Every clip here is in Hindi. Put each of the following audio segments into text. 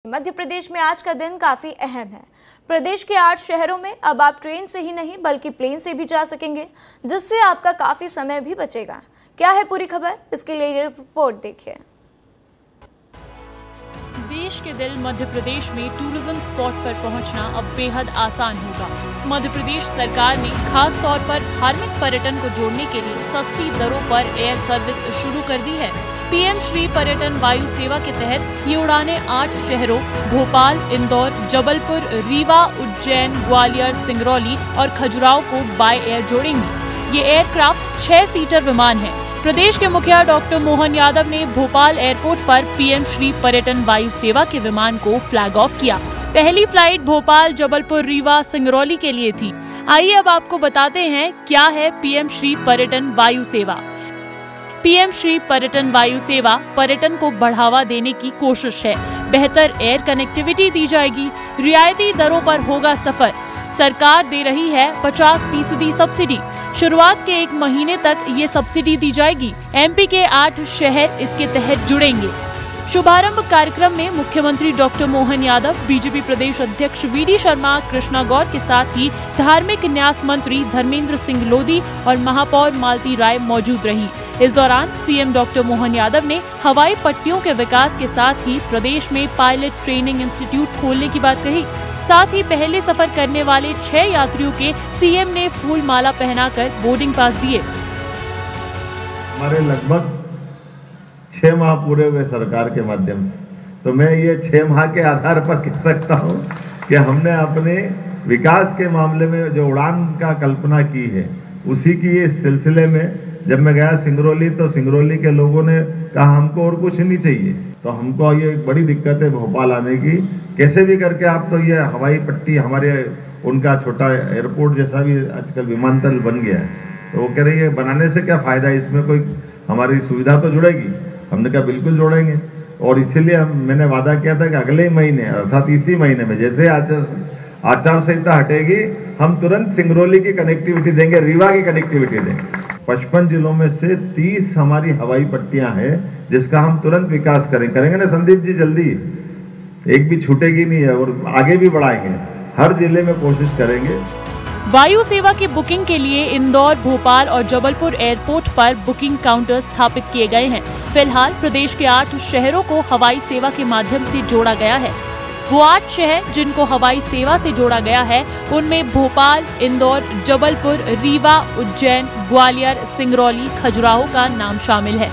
मध्य प्रदेश में आज का दिन काफी अहम है। प्रदेश के 8 शहरों में अब आप ट्रेन से ही नहीं बल्कि प्लेन से भी जा सकेंगे, जिससे आपका काफी समय भी बचेगा। क्या है पूरी खबर, इसके लिए ये रिपोर्ट देखिए। देश के दिल मध्य प्रदेश में टूरिज्म स्पॉट पर पहुंचना अब बेहद आसान होगा। मध्य प्रदेश सरकार ने खास तौर पर धार्मिक पर्यटन को जोड़ने के लिए सस्ती दरों पर एयर सर्विस शुरू कर दी है। पीएम श्री पर्यटन वायु सेवा के तहत ये उड़ानें 8 शहरों भोपाल, इंदौर, जबलपुर, रीवा, उज्जैन, ग्वालियर, सिंगरौली और खजुराहो को बाय एयर जोड़ेंगी। ये एयरक्राफ्ट 6 सीटर विमान है। प्रदेश के मुखिया डॉक्टर मोहन यादव ने भोपाल एयरपोर्ट पर पीएम श्री पर्यटन वायु सेवा के विमान को फ्लैग ऑफ किया। पहली फ्लाइट भोपाल, जबलपुर, रीवा, सिंगरौली के लिए थी। आइए अब आपको बताते हैं क्या है पीएम श्री पर्यटन वायु सेवा। पीएम श्री पर्यटन वायु सेवा पर्यटन को बढ़ावा देने की कोशिश है। बेहतर एयर कनेक्टिविटी दी जाएगी, रियायती दरों पर होगा सफर। सरकार दे रही है 50% सब्सिडी। शुरुआत के 1 महीने तक ये सब्सिडी दी जाएगी। एमपी के 8 शहर इसके तहत जुड़ेंगे। शुभारंभ कार्यक्रम में मुख्यमंत्री डॉक्टर मोहन यादव, बीजेपी प्रदेश अध्यक्ष वीडी शर्मा, कृष्णा गौर के साथ ही धार्मिक न्यास मंत्री धर्मेंद्र सिंह लोधी और महापौर मालती राय मौजूद रही। इस दौरान सीएम डॉक्टर मोहन यादव ने हवाई पट्टियों के विकास के साथ ही प्रदेश में पायलट ट्रेनिंग इंस्टीट्यूट खोलने की बात कही। साथ ही पहले सफर करने वाले 6 यात्रियों के सीएम ने फूल माला पहनाकर बोर्डिंग पास दिए। हमारे लगभग 6 माह पूरे हुए सरकार के माध्यम से, तो मैं ये 6 माह के आधार पर कह सकता हूँ कि हमने अपने विकास के मामले में जो उड़ान का कल्पना की है, उसी की इस सिलसिले में जब मैं गया सिंगरौली, तो सिंगरौली के लोगों ने कहा हमको और कुछ नहीं चाहिए। तो हमको ये बड़ी दिक्कत है भोपाल आने की, कैसे भी करके आप तो ये हवाई पट्टी हमारे उनका छोटा एयरपोर्ट जैसा भी आजकल विमानतल बन गया है, तो वो कह रही है बनाने से क्या फायदा है, इसमें कोई हमारी सुविधा तो जुड़ेगी। हमने कहा बिल्कुल जोड़ेंगे, और इसीलिए मैंने वादा किया था कि अगले महीने अर्थात इसी महीने में जैसे आचार संहिता हटेगी, हम तुरंत सिंगरौली की कनेक्टिविटी देंगे, रीवा की कनेक्टिविटी देंगे। 55 जिलों में से 30 हमारी हवाई पट्टियां हैं, जिसका हम तुरंत विकास करेंगे ना संदीप जी, जल्दी एक भी छूटेगी नहीं है, और आगे भी बढ़ाएंगे, हर जिले में कोशिश करेंगे। वायु सेवा की बुकिंग के लिए इंदौर, भोपाल और जबलपुर एयरपोर्ट पर बुकिंग काउंटर स्थापित किए गए हैं। फिलहाल प्रदेश के 8 शहरों को हवाई सेवा के माध्यम से जोड़ा गया है। वो 8 शहर जिनको हवाई सेवा से जोड़ा गया है, उनमें भोपाल, इंदौर, जबलपुर, रीवा, उज्जैन, ग्वालियर, सिंगरौली, खजुराहो का नाम शामिल है।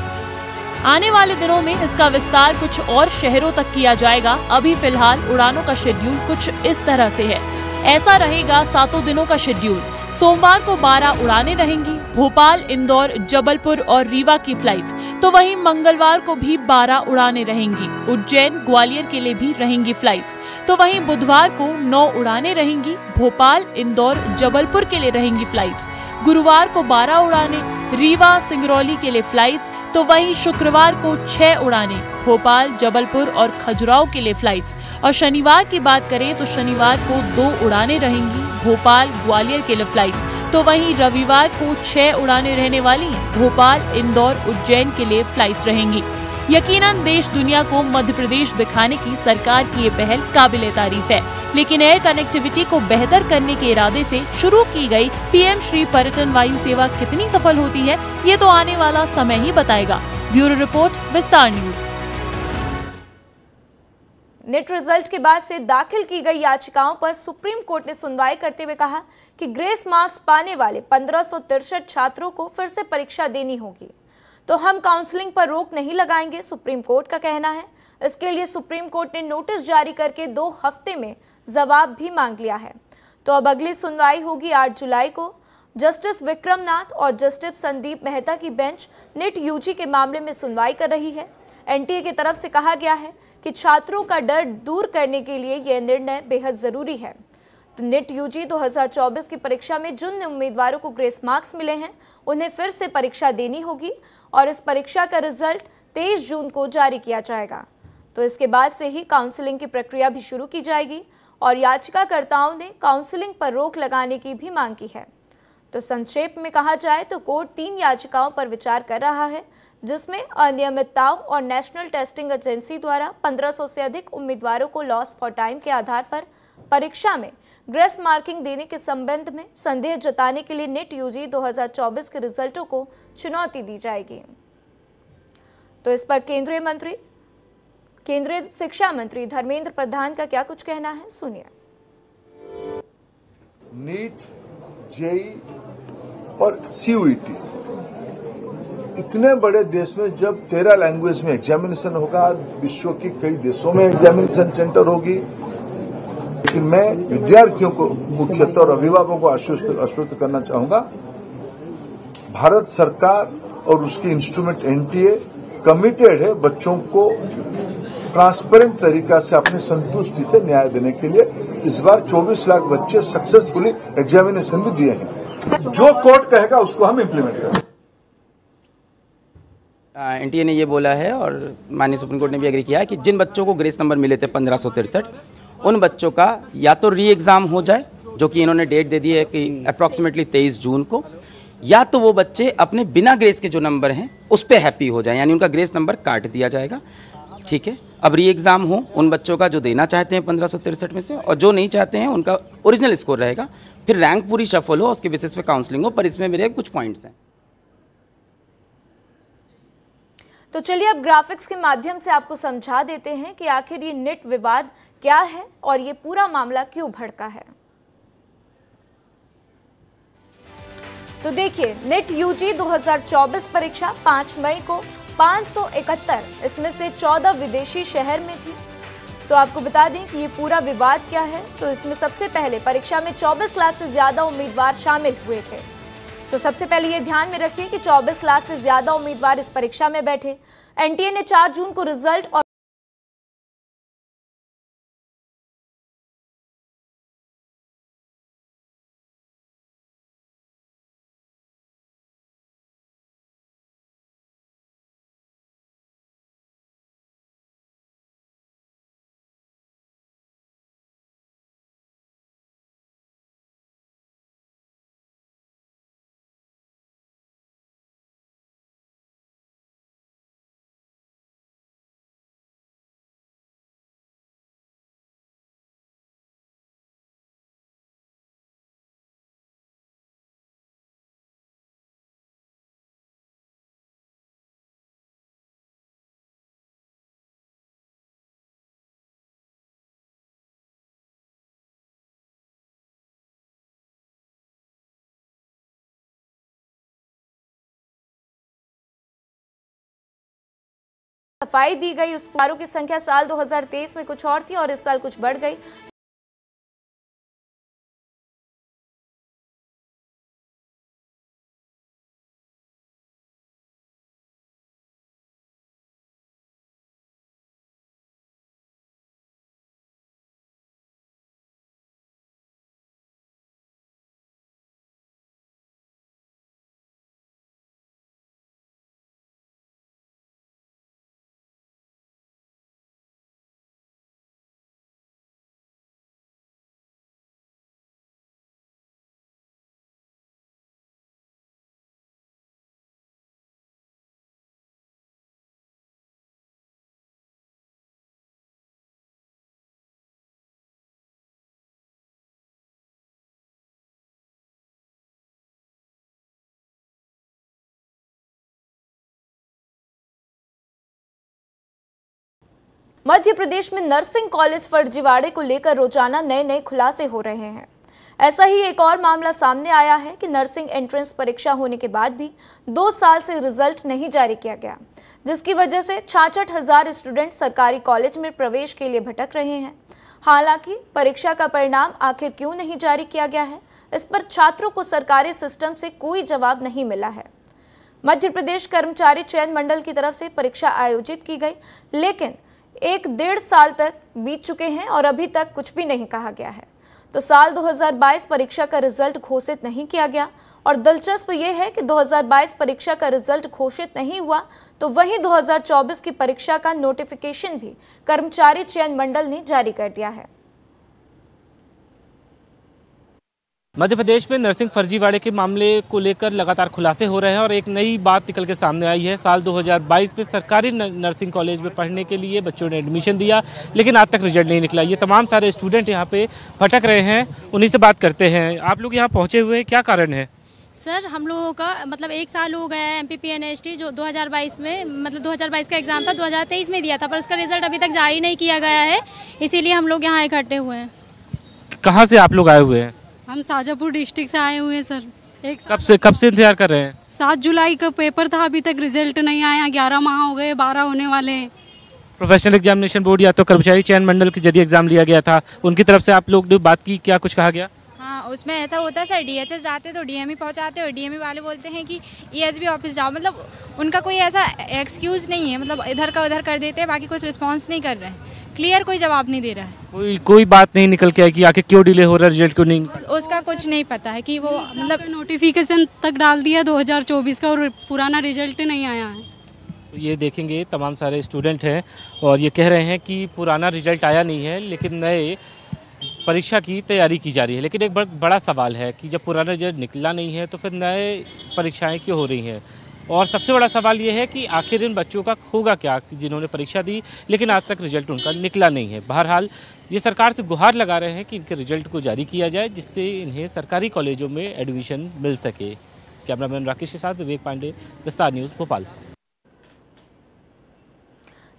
आने वाले दिनों में इसका विस्तार कुछ और शहरों तक किया जाएगा। अभी फिलहाल उड़ानों का शेड्यूल कुछ इस तरह से है। ऐसा रहेगा 7 दिनों का शेड्यूल। सोमवार को 12 उड़ानें रहेंगी, भोपाल, इंदौर, जबलपुर और रीवा की फ्लाइट्स। तो वहीं मंगलवार को भी 12 उड़ानें रहेंगी। उज्जैन, ग्वालियर के लिए भी रहेंगी फ्लाइट्स। तो वहीं बुधवार को 9 उड़ानें रहेंगी, भोपाल, इंदौर, जबलपुर के लिए रहेंगी फ्लाइट्स। गुरुवार को 12 उड़ानें, रीवा, सिंगरौली के लिए फ्लाइट्स। तो वहीं शुक्रवार को 6 उड़ानें, भोपाल, जबलपुर और खजुराहो के लिए फ्लाइट्स। और शनिवार की बात करें तो शनिवार को 2 उड़ानें रहेंगी, भोपाल, ग्वालियर के लिए फ्लाइट्स। तो वहीं रविवार को 6 उड़ानें रहने वाली हैं, भोपाल, इंदौर, उज्जैन के लिए फ्लाइट्स रहेंगी। यकीनन देश दुनिया को मध्य प्रदेश दिखाने की सरकार की ये पहल काबिले तारीफ है, लेकिन एयर कनेक्टिविटी को बेहतर करने के इरादे से शुरू की गई पीएम श्री पर्यटन वायु सेवा कितनी सफल होती है, ये तो आने वाला समय ही बताएगा। ब्यूरो रिपोर्ट, विस्तार न्यूज। नेट रिजल्ट के बाद से दाखिल की गई याचिकाओं पर सुप्रीम कोर्ट ने सुनवाई करते हुए कहा कि ग्रेस मार्क्स पाने वाले 1563 छात्रों को फिर से परीक्षा देनी होगी, तो हम काउंसलिंग पर रोक नहीं लगाएंगे, सुप्रीम कोर्ट का कहना है। इसके लिए सुप्रीम कोर्ट ने नोटिस जारी करके 2 हफ्ते में जवाब भी मांग लिया है। तो अब अगली सुनवाई होगी 8 जुलाई को। जस्टिस विक्रम नाथ और जस्टिस संदीप मेहता की बेंच नेट यूजी के मामले में सुनवाई कर रही है। एनटीए की तरफ से कहा गया है कि छात्रों का डर दूर करने के लिए यह निर्णय बेहद जरूरी है। तो नेट यूजी 2024 की परीक्षा में जिन उम्मीदवारों को ग्रेस मार्क्स मिले हैं, उन्हें फिर से परीक्षा देनी होगी और इस परीक्षा का रिजल्ट 23 जून को जारी किया जाएगा। तो इसके बाद से ही काउंसलिंग की प्रक्रिया भी शुरू की जाएगी और याचिकाकर्ताओं ने काउंसलिंग पर रोक लगाने की भी मांग की है। तो संक्षेप में कहा जाए तो कोर्ट 3 याचिकाओं पर विचार कर रहा है, जिसमें अनियमितताओं और नेशनल टेस्टिंग एजेंसी द्वारा 1500 से अधिक उम्मीदवारों को लॉस फॉर टाइम के आधार पर परीक्षा में ग्रेस मार्किंग देने के संबंध में संदेह जताने के लिए नीट यूजी 2024 के रिजल्टों को चुनौती दी जाएगी। तो इस पर केंद्रीय शिक्षा मंत्री धर्मेंद्र प्रधान का क्या कुछ कहना है, सुनिए। नीट, जेई और सीयूईटी इतने बड़े देश में जब 13 लैंग्वेज में एग्जामिनेशन होगा, विश्व के कई देशों में एग्जामिनेशन सेंटर होगी, लेकिन मैं विद्यार्थियों को मुख्यतः और अभिभावकों को आश्वस्त करना चाहूंगा, भारत सरकार और उसकी इंस्ट्रूमेंट एनटीए कमिटेड है बच्चों को ट्रांसपेरेंट तरीका से अपनी संतुष्टि से न्याय देने के लिए। इस बार 24 लाख बच्चे सक्सेसफुली एग्जामिनेशन भी दिए हैं। जो कोर्ट कहेगा उसको हम इम्प्लीमेंट करेंगे। एनटीए ने ये बोला है और माननीय सुप्रीम कोर्ट ने भी एग्री किया है कि जिन बच्चों को ग्रेस नंबर मिले थे 1563, उन बच्चों का या तो री एग्ज़ाम हो जाए, जो कि इन्होंने डेट दे दी है कि अप्रॉक्सीमेटली 23 जून को, या तो वो बच्चे अपने बिना ग्रेस के जो नंबर हैं उस पर हैप्पी हो जाए, यानी उनका ग्रेस नंबर काट दिया जाएगा। ठीक है, अब री एग्ज़ाम हो उन बच्चों का जो देना चाहते हैं 1563 में से, और जो नहीं चाहते हैं उनका ओरिजिनल स्कोर रहेगा, फिर रैंक पूरी शफल हो, उसके बेसिस पे काउंसलिंग हो। पर इसमें मेरे कुछ पॉइंट्स हैं। तो चलिए अब ग्राफिक्स के माध्यम से आपको समझा देते हैं कि आखिर ये नीट विवाद क्या है और ये पूरा मामला क्यों भड़का है। तो देखिए, नीट यूजी 2024 परीक्षा 5 मई को 571, इसमें से 14 विदेशी शहर में थी। तो आपको बता दें कि ये पूरा विवाद क्या है। तो इसमें सबसे पहले परीक्षा में 24 लाख से ज्यादा उम्मीदवार शामिल हुए थे। तो सबसे पहले ये ध्यान में रखिए कि 24 लाख से ज्यादा उम्मीदवार इस परीक्षा में बैठे। एनटीए ने 4 जून को रिजल्ट और सफाई दी गई। उस उम्मीदवारों की संख्या साल 2023 में कुछ और थी और इस साल कुछ बढ़ गई। मध्य प्रदेश में नर्सिंग कॉलेज फर्जीवाड़े को लेकर रोजाना नए खुलासे हो रहे हैं। ऐसा ही एक और मामला सामने आया है कि नर्सिंग एंट्रेंस परीक्षा होने के बाद भी 2 साल से रिजल्ट नहीं जारी किया गया, जिसकी वजह से 66,000 स्टूडेंट सरकारी कॉलेज में प्रवेश के लिए भटक रहे हैं। हालांकि परीक्षा का परिणाम आखिर क्यों नहीं जारी किया गया है, इस पर छात्रों को सरकारी सिस्टम से कोई जवाब नहीं मिला है। मध्य प्रदेश कर्मचारी चयन मंडल की तरफ से परीक्षा आयोजित की गई, लेकिन 1-1.5 साल तक बीत चुके हैं और अभी तक कुछ भी नहीं कहा गया है। तो साल 2022 परीक्षा का रिजल्ट घोषित नहीं किया गया और दिलचस्प ये है कि 2022 परीक्षा का रिजल्ट घोषित नहीं हुआ तो वहीं 2024 की परीक्षा का नोटिफिकेशन भी कर्मचारी चयन मंडल ने जारी कर दिया है। मध्य प्रदेश में नर्सिंग फर्जीवाड़े के मामले को लेकर लगातार खुलासे हो रहे हैं और एक नई बात निकल के सामने आई है। साल 2022 में सरकारी नर्सिंग कॉलेज में पढ़ने के लिए बच्चों ने एडमिशन दिया, लेकिन आज तक रिजल्ट नहीं निकला। ये तमाम सारे स्टूडेंट यहाँ पे भटक रहे हैं, उन्हीं से बात करते हैं। आप लोग यहाँ पहुँचे हुए हैं, क्या कारण है? सर, हम लोगों का मतलब 1 साल हो गया है MPPNST जो 2022 में मतलब 2022 का एग्ज़ाम था 2023 में दिया था, पर उसका रिजल्ट अभी तक जारी नहीं किया गया है, इसीलिए हम लोग यहाँ इकट्ठे हुए हैं। कहाँ से आप लोग आए हुए हैं? हम शाजापुर डिस्ट्रिक्ट से आए हुए हैं सर। कब से इंतजार कर रहे हैं? 7 जुलाई का पेपर था, अभी तक रिजल्ट नहीं आया। 11 माह हो गए, 12 होने वाले हैं। प्रोफेशनल एग्जामिनेशन बोर्ड या तो कर्मचारी चयन मंडल के जरिए एग्जाम लिया गया था, उनकी तरफ से आप लोग ने बात की, क्या कुछ कहा गया? हाँ, उसमें ऐसा होता है सर, DHS जाते तो DME पहुंचाते और DME वाले बोलते हैं कि ESB ऑफिस जाओ। मतलब उनका कोई ऐसा एक्सक्यूज़ नहीं है, मतलब इधर का उधर कर देते हैं, बाकी कुछ रिस्पांस नहीं कर रहे हैं, क्लियर कोई जवाब नहीं दे रहा है। कोई बात नहीं निकल के आई कि आखिर क्यों डिले हो रहा है, रिजल्ट क्यों नहीं? उसका कुछ नहीं पता है कि वो मतलब नोटिफिकेशन तक डाल दिया 2024 का और पुराना रिजल्ट नहीं आया है। तो ये देखेंगे तमाम सारे स्टूडेंट हैं और ये कह रहे हैं कि पुराना रिजल्ट आया नहीं है, लेकिन नए परीक्षा की तैयारी की जा रही है। लेकिन एक बड़ा सवाल है कि जब पुराना रिजल्ट निकला नहीं है तो फिर नए परीक्षाएं क्यों हो रही हैं? और सबसे बड़ा सवाल ये है कि आखिर इन बच्चों का होगा क्या जिन्होंने परीक्षा दी लेकिन आज तक रिजल्ट उनका निकला नहीं है। बहरहाल ये सरकार से गुहार लगा रहे हैं कि इनके रिजल्ट को जारी किया जाए, जिससे इन्हें सरकारी कॉलेजों में एडमिशन मिल सके। कैमरामैन राकेश के साथ विवेक पांडे, विस्तार न्यूज़, भोपाल।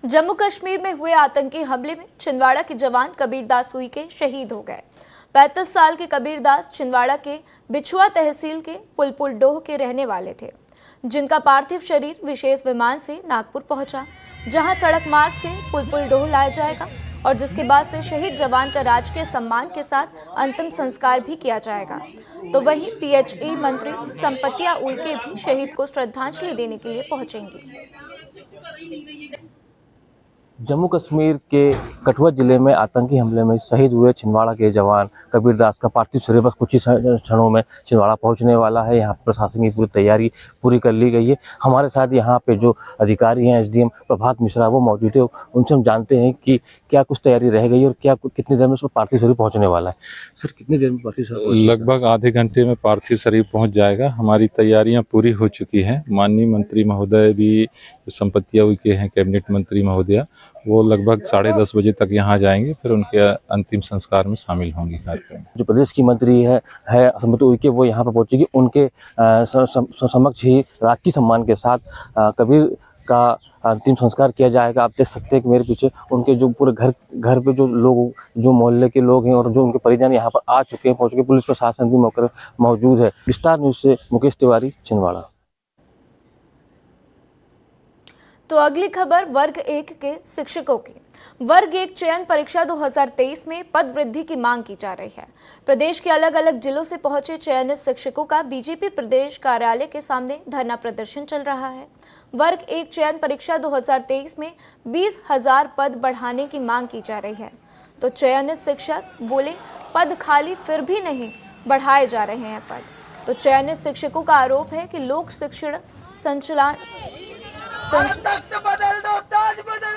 जम्मू कश्मीर में हुए आतंकी हमले में छिंदवाड़ा के जवान कबीरदास उइके शहीद हो गए। 35 साल के कबीरदास छिंदवाड़ा के बिछुआ तहसील के पुलपुल डोह के रहने वाले थे, जिनका पार्थिव शरीर विशेष विमान से नागपुर पहुंचा, जहां सड़क मार्ग से पुलपुल डोह लाया जाएगा और जिसके बाद से शहीद जवान का राजकीय सम्मान के साथ अंतिम संस्कार भी किया जाएगा। तो वहीं PHE मंत्री संपतिया उइके भी शहीद को श्रद्धांजलि देने के लिए पहुंचेंगे। जम्मू कश्मीर के कठुआ जिले में आतंकी हमले में शहीद हुए छिंदवाड़ा के जवान कबीरदास का पार्थिव शरीर बस कुछ ही क्षणों में छिंदवाड़ा पहुंचने वाला है। यहाँ प्रशासन की पूरी तैयारी पूरी कर ली गई है। हमारे साथ यहाँ पे जो अधिकारी हैं SDM प्रभात मिश्रा वो मौजूद है, उनसे हम जानते हैं कि क्या कुछ तैयारी रह गई और क्या कितनी देर में उसमें पार्थिव शरीर पहुँचने वाला है। सर, कितनी देर में पार्थिव शरीर? लगभग आधे घंटे में पार्थिव शरीर पहुँच जाएगा। हमारी तैयारियाँ पूरी हो चुकी हैं। माननीय मंत्री महोदय भी, संपतिया उइके हैं कैबिनेट मंत्री महोदया, वो लगभग 10:30 बजे तक यहाँ जाएंगे, फिर उनके अंतिम संस्कार में शामिल होंगे कार्यक्रम। जो प्रदेश की मंत्री है संपतिया उइके, वो यहाँ पर पहुँचेगी। उनके समक्ष ही राजकीय सम्मान के साथ कबीर का अंतिम संस्कार किया जाएगा। आप देख सकते हैं कि मेरे पीछे उनके जो पूरे घर पे जो लोग, जो मोहल्ले के लोग हैं और जो उनके परिजन यहाँ पर आ चुके हैं, पहुँच चुके। पुलिस प्रशासन भी मौके पर मौजूद है। विस्तार न्यूज़ से मुकेश तिवारी, छिंदवाड़ा। तो अगली खबर वर्ग 1 के शिक्षकों की। वर्ग 1 चयन परीक्षा 2023 में पद वृद्धि की मांग की जा रही है। प्रदेश के अलग अलग जिलों से पहुंचे चयनित शिक्षकों का बीजेपी प्रदेश कार्यालय के सामने धरना प्रदर्शन चल रहा है। वर्ग 1 चयन परीक्षा 2023 में 20,000 पद बढ़ाने की मांग की जा रही है। तो चयनित शिक्षक बोले पद खाली फिर भी नहीं बढ़ाए जा रहे हैं पद। तो चयनित शिक्षकों का आरोप है कि लोक शिक्षण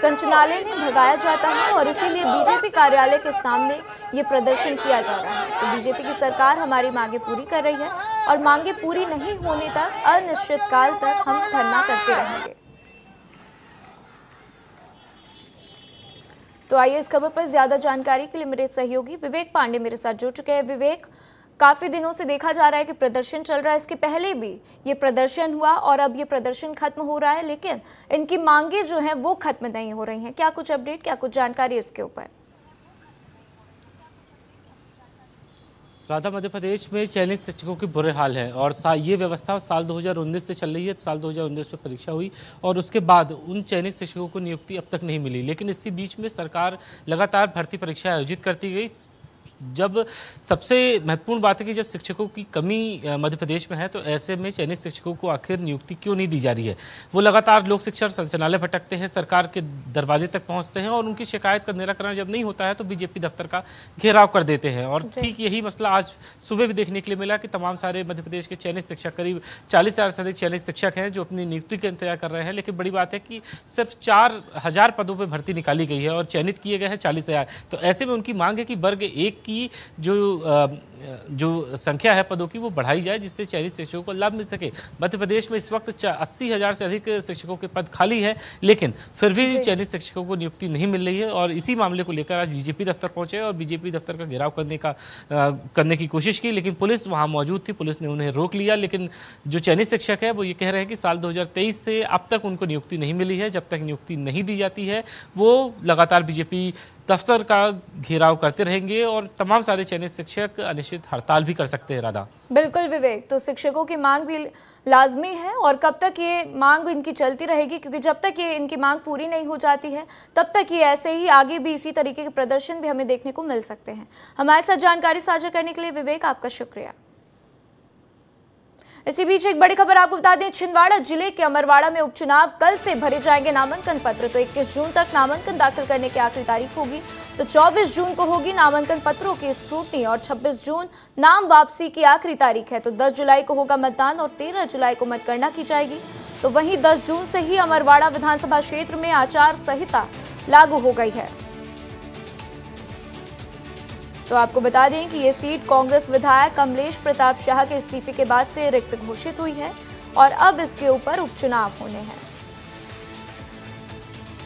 संचालनालय में भगाया जाता है और इसीलिए बीजेपी कार्यालय के सामने ये प्रदर्शन किया जा रहा है। तो बीजेपी की सरकार हमारी मांगे पूरी कर रही है और मांगे पूरी नहीं होने तक अनिश्चित काल तक हम धरना करते रहेंगे। तो आइए इस खबर पर ज्यादा जानकारी के लिए मेरे सहयोगी विवेक पांडे मेरे साथ जुड़ चुके हैं। विवेक, काफी दिनों से देखा जा रहा है कि प्रदर्शन चल रहा है, इसके पहले भी ये प्रदर्शन हुआ और अब ये प्रदर्शन खत्म हो रहा है, लेकिन इनकी मांगे जो हैं वो खत्म नहीं हो रही हैं। क्या कुछ अपडेट, क्या कुछ जानकारी इसके ऊपर? राधा, मध्य प्रदेश में चयनित शिक्षकों के बुरे हाल है और ये व्यवस्था साल 2019 से चल रही है। साल 2019 में परीक्षा हुई और उसके बाद उन चयनित शिक्षकों को नियुक्ति अब तक नहीं मिली, लेकिन इसी बीच में सरकार लगातार भर्ती परीक्षा आयोजित करती गई। जब सबसे महत्वपूर्ण बात है कि जब शिक्षकों की कमी मध्य प्रदेश में है, तो ऐसे में चयनित शिक्षकों को आखिर नियुक्ति क्यों नहीं दी जा रही है? वो लगातार लोक शिक्षण संचालनालय भटकते हैं, सरकार के दरवाजे तक पहुंचते हैं और उनकी शिकायत का निराकरण जब नहीं होता है तो बीजेपी दफ्तर का घेराव कर देते हैं। और ठीक यही मसला आज सुबह भी देखने के लिए मिला कि तमाम सारे मध्य प्रदेश के चयनित शिक्षक, करीब 40,000 से अधिक चयनित शिक्षक हैं जो अपनी नियुक्ति का इंतजार कर रहे हैं। लेकिन बड़ी बात है कि सिर्फ 4,000 पदों पर भर्ती निकाली गई है और चयनित किए गए हैं 40,000। तो ऐसे में उनकी मांग है कि वर्ग 1 की जो जो संख्या है पदों की वो बढ़ाई जाए, जिससे चयनित शिक्षकों को लाभ मिल सके। मध्य प्रदेश में इस वक्त 80,000 से अधिक शिक्षकों के पद खाली है, लेकिन फिर भी चयनित शिक्षकों को नियुक्ति नहीं मिल रही है। और इसी मामले को लेकर आज बीजेपी दफ्तर पहुंचे और बीजेपी दफ्तर का घेराव करने की कोशिश की, लेकिन पुलिस वहां मौजूद थी, पुलिस ने उन्हें रोक लिया। लेकिन जो चयनित शिक्षक है वो ये कह रहे हैं कि साल 2023 से अब तक उनको नियुक्ति नहीं मिली है। जब तक नियुक्ति नहीं दी जाती है वो लगातार बीजेपी दफ्तर का घेराव करते रहेंगे और तमाम सारे चयनित शिक्षक अनिश्चित हड़ताल भी कर सकते हैं। राधा, बिल्कुल विवेक, तो शिक्षकों की मांग भी लाजमी है और कब तक ये मांग इनकी चलती रहेगी, क्योंकि जब तक ये इनकी मांग पूरी नहीं हो जाती है तब तक ये ऐसे ही आगे भी इसी तरीके के प्रदर्शन भी हमें देखने को मिल सकते हैं। हमारे साथ जानकारी साझा करने के लिए विवेक आपका शुक्रिया। इसी बीच एक बड़ी खबर आपको बता दें, छिंदवाड़ा जिले के अमरवाड़ा में उपचुनाव कल से भरे जाएंगे नामांकन पत्र। तो 21 जून तक नामांकन दाखिल करने की आखिरी तारीख होगी। तो 24 जून को होगी नामांकन पत्रों की स्क्रूटनी और 26 जून नाम वापसी की आखिरी तारीख है। तो 10 जुलाई को होगा मतदान और 13 जुलाई को मतगणना की जाएगी। तो वहीं 10 जून से ही अमरवाड़ा विधानसभा क्षेत्र में आचार संहिता लागू हो गई है। तो आपको बता दें कि ये सीट कांग्रेस विधायक कमलेश प्रताप शाह के इस्तीफे के बाद से रिक्त घोषित हुई है और अब इसके ऊपर उपचुनाव होने हैं।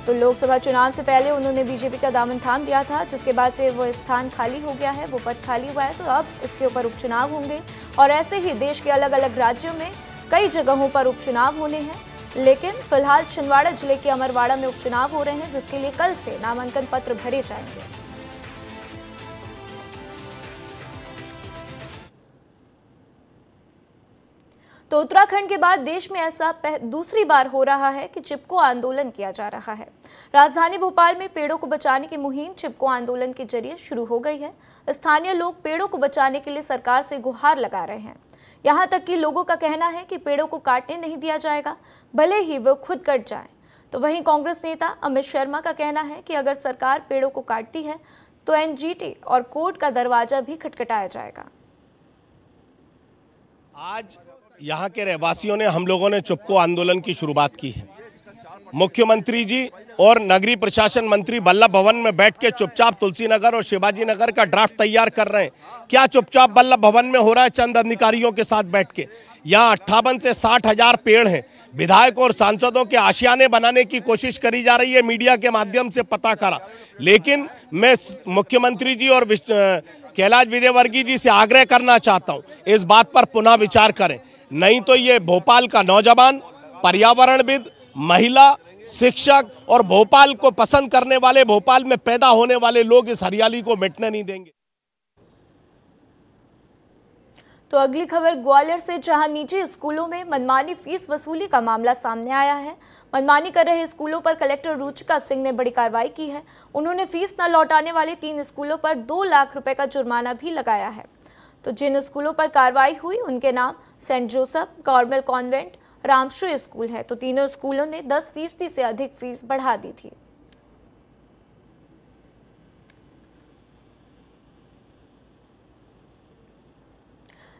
तो लोकसभा चुनाव से पहले उन्होंने बीजेपी का दामन थाम लिया था, जिसके बाद से वो स्थान खाली हो गया है, वो पद खाली हुआ है। तो अब इसके ऊपर उपचुनाव होंगे और ऐसे ही देश के अलग अलग राज्यों में कई जगहों पर उपचुनाव होने हैं। लेकिन फिलहाल छिंदवाड़ा जिले के अमरवाड़ा में उपचुनाव हो रहे हैं, जिसके लिए कल से नामांकन पत्र भरे जाएंगे। तो उत्तराखंड के बाद देश में ऐसा दूसरी बार हो रहा है कि चिपको आंदोलन किया जा रहा है। राजधानी भोपाल में पेड़ों को बचाने की मुहिम चिपको आंदोलन के जरिए शुरू हो गई है। स्थानीय लोग पेड़ों को बचाने के लिए सरकार से गुहार लगा रहे हैं। यहां तक कि लोगों का कहना है कि पेड़ों को काटने नहीं दिया जाएगा, भले ही वो खुद कट जाएं। तो वहीं कांग्रेस नेता अमित शर्मा का कहना है कि अगर सरकार पेड़ों को काटती है तो एनजीटी और कोर्ट का दरवाजा भी खटखटाया जाएगा। आज यहाँ के रहवासियों ने, हम लोगों ने चिपको आंदोलन की शुरुआत की है। मुख्यमंत्री जी और नगरीय प्रशासन मंत्री वल्लभ भवन में बैठ के चुपचाप तुलसी नगर और शिवाजी नगर का ड्राफ्ट तैयार कर रहे हैं। क्या चुपचाप वल्लभ भवन में हो रहा है? चंद अधिकारियों के साथ बैठ के। यहाँ 58 से 60 हजार पेड़ हैं। विधायकों और सांसदों के आशियाने बनाने की कोशिश करी जा रही है, मीडिया के माध्यम से पता करा। लेकिन मैं मुख्यमंत्री जी और कैलाश विजयवर्गीय जी से आग्रह करना चाहता हूँ, इस बात पर पुनः विचार करें, नहीं तो ये भोपाल का नौजवान, पर्यावरणविद, महिला, शिक्षक और भोपाल को पसंद करने वाले, भोपाल में पैदा होने वाले लोग इस हरियाली को मिटने नहीं देंगे। तो अगली खबर ग्वालियर से, जहां निजी स्कूलों में मनमानी फीस वसूली का मामला सामने आया है। मनमानी कर रहे स्कूलों पर कलेक्टर रुचिका सिंह ने बड़ी कार्रवाई की है। उन्होंने फीस न लौटाने वाले 3 स्कूलों पर 2 लाख रुपए का जुर्माना भी लगाया है। तो जिन स्कूलों पर कार्रवाई हुई उनके नाम Saint Joseph, Carmel convent, Ramshree school है। तो तीनों स्कूलों ने 10% से अधिक फीस बढ़ा दी थी।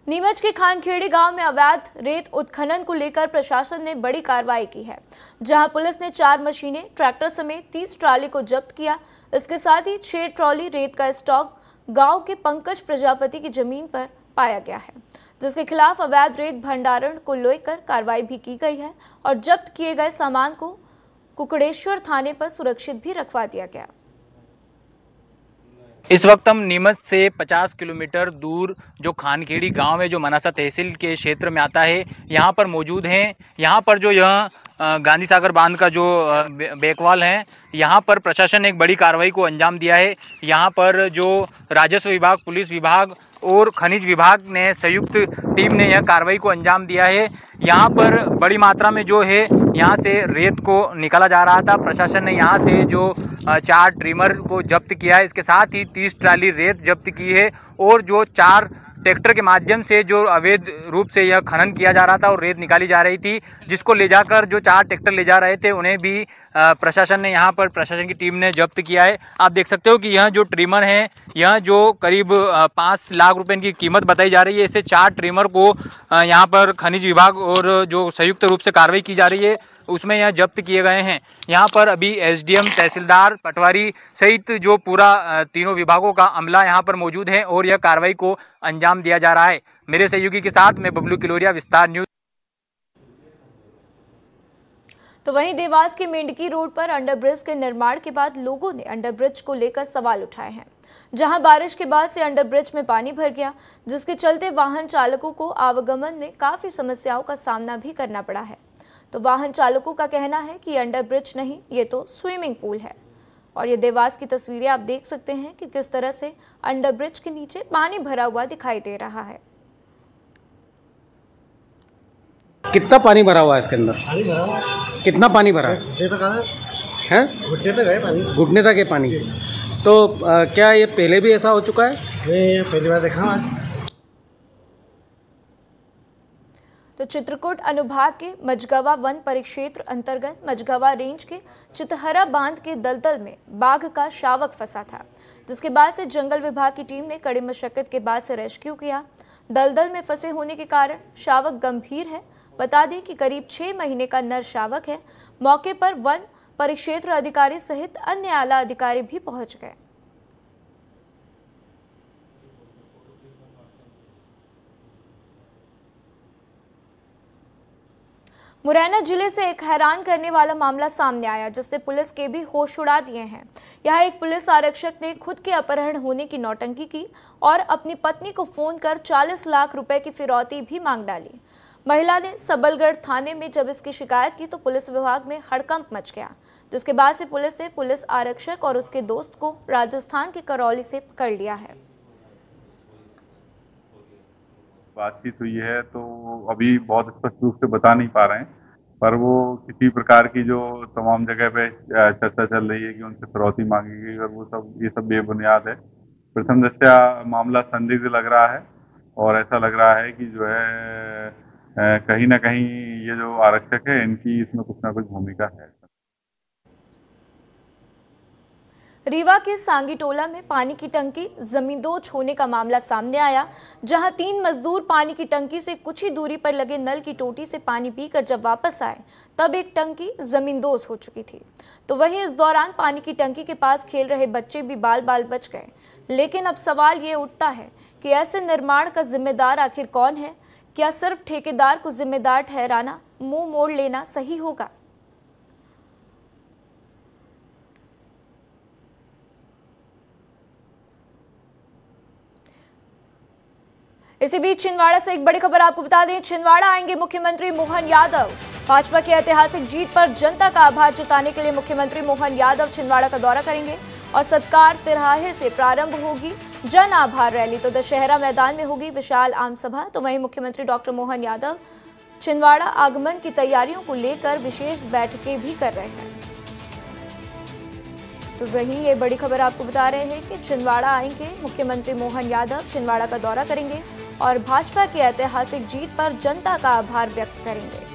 नीमच के खानखेड़ी गांव में अवैध रेत उत्खनन को लेकर प्रशासन ने बड़ी कार्रवाई की है, जहां पुलिस ने 4 मशीनें, ट्रैक्टर समेत 30 ट्राली को जब्त किया। इसके साथ ही 6 ट्रॉली रेत का स्टॉक गांव के पंकज प्रजापति की जमीन पर पाया गया है, जिसके खिलाफ अवैध रेत भंडारण को लेकर कार्रवाई भी की गई है और जब्त किए गए सामान को कुकड़ेश्वर थाने पर सुरक्षित भी रखवा दिया गया। इस वक्त हम नीमच से 50 किलोमीटर दूर जो खानखेड़ी गांव है, जो मनासा तहसील के क्षेत्र में आता है, यहाँ पर मौजूद हैं। यहाँ पर जो यह गांधी सागर बांध का जो बेकवाल है, यहाँ पर प्रशासन ने एक बड़ी कार्रवाई को अंजाम दिया है। यहाँ पर जो राजस्व विभाग, पुलिस विभाग और खनिज विभाग ने संयुक्त टीम ने यह कार्रवाई को अंजाम दिया है। यहाँ पर बड़ी मात्रा में जो है यहाँ से रेत को निकाला जा रहा था। प्रशासन ने यहाँ से जो 4 ट्रिमर को जब्त किया है, इसके साथ ही 30 ट्राली रेत जब्त की है और जो 4 ट्रैक्टर के माध्यम से जो अवैध रूप से यह खनन किया जा रहा था और रेत निकाली जा रही थी, जिसको ले जाकर जो 4 ट्रैक्टर ले जा रहे थे उन्हें भी प्रशासन ने यहाँ पर प्रशासन की टीम ने जब्त किया है। आप देख सकते हो कि यह जो ट्रिमर है, यह जो करीब 5 लाख रुपए की कीमत बताई जा रही है, इससे 4 ट्रिमर को यहाँ पर खनिज विभाग और जो संयुक्त रूप से कार्रवाई की जा रही है उसमें यह जब्त किए गए हैं। यहाँ पर अभी एसडीएम, तहसीलदार, पटवारी सहित जो पूरा तीनों विभागों का अमला यहाँ पर मौजूद है और यह कार्रवाई को अंजाम दिया जा रहा है। मेरे सहयोगी के साथ मैं बबलू किलोरिया, विस्तार न्यूज। तो वहीं देवास के मेंढकी रोड पर अंडरब्रिज के निर्माण के बाद लोगों ने अंडरब्रिज को लेकर सवाल उठाए हैं। जहां बारिश के बाद से अंडरब्रिज में पानी भर गया, जिसके चलते वाहन चालकों को आवागमन में काफी समस्याओं का सामना भी करना पड़ा है। तो वाहन चालकों का कहना है कि अंडरब्रिज नहीं, ये तो स्विमिंग पूल है। और ये देवास की तस्वीरें आप देख सकते हैं कि किस तरह से अंडरब्रिज के नीचे पानी भरा हुआ दिखाई दे रहा है। कितना पानी भरा हुआ है इसके अंदर? कितना पानी भरा है? घुटने तक है पानी। घुटने तक है पानी। तो क्या ये पहले भी ऐसा हो चुका है? नहीं, पहली बार देखा आज। तो चित्रकूट अनुभाग के मझगवा वन परिक्षेत्र अंतर्गत मझगवा रेंज के चितहरा बांध के दलदल में बाघ का शावक फंसा था, जिसके बाद से जंगल विभाग की टीम ने कड़ी मशक्कत के बाद से रेस्क्यू किया। दलदल में फंसे होने के कारण शावक गंभीर है। बता दें कि करीब 6 महीने का नर शावक है। मौके पर वन परिक्षेत्र अधिकारी सहित अन्य आला अधिकारी भी पहुंच गए। मुरैना जिले से एक हैरान करने वाला मामला सामने आया, जिससे पुलिस के भी होश उड़ा दिए हैं। यहाँ एक पुलिस आरक्षक ने खुद के अपहरण होने की नौटंकी की और अपनी पत्नी को फोन कर 40 लाख रुपए की फिरौती भी मांग डाली। महिला ने सबलगढ़ थाने में जब इसकी शिकायत की तो पुलिस विभाग में हड़कंप मच गया, जिसके बाद से पुलिस ने पुलिस आरक्षक और उसके दोस्त को राजस्थान के करौली से पकड़ लिया है। बातचीत हुई है तो अभी बहुत स्पष्ट रूप से बता नहीं पा रहे हैं, पर वो किसी प्रकार की जो तमाम जगह पे चर्चा चल रही है कि उनसे फिरौती मांगी गई और वो सब ये सब बेबुनियाद है। प्रथम दृष्टया मामला संदिग्ध लग रहा है और ऐसा लग रहा है कि जो है कहीं ना कहीं ये जो आरक्षक है इनकी इसमें कुछ ना कुछ भूमिका है। रीवा के सांगी टोला में पानी की टंकी जमींदोज होने का मामला सामने आया, जहां 3 मजदूर पानी की टंकी से कुछ ही दूरी पर लगे नल की टोटी से पानी पीकर जब वापस आए तब एक टंकी जमींदोज हो चुकी थी। तो वहीं इस दौरान पानी की टंकी के पास खेल रहे बच्चे भी बाल बाल बच गए। लेकिन अब सवाल ये उठता है कि ऐसे निर्माण का जिम्मेदार आखिर कौन है? क्या सिर्फ ठेकेदार को जिम्मेदार ठहराना, मुंह मोड़ लेना सही होगा? इसी बीच छिंदवाड़ा से एक बड़ी खबर आपको बता दें। छिंदवाड़ा आएंगे मुख्यमंत्री मोहन यादव। भाजपा की ऐतिहासिक जीत पर जनता का आभार जताने के लिए मुख्यमंत्री मोहन यादव छिंदवाड़ा का दौरा करेंगे और सत्कार तिराहे से प्रारंभ होगी जन आभार रैली। तो दशहरा मैदान में होगी विशाल आम सभा। तो वहीं मुख्यमंत्री डॉक्टर मोहन यादव छिंदवाड़ा आगमन की तैयारियों को लेकर विशेष बैठकें भी कर रहे हैं। तो वहीं ये बड़ी खबर आपको बता रहे हैं कि छिंदवाड़ा आएंगे मुख्यमंत्री मोहन यादव, छिंदवाड़ा का दौरा करेंगे और भाजपा की ऐतिहासिक जीत पर जनता का आभार व्यक्त करेंगे।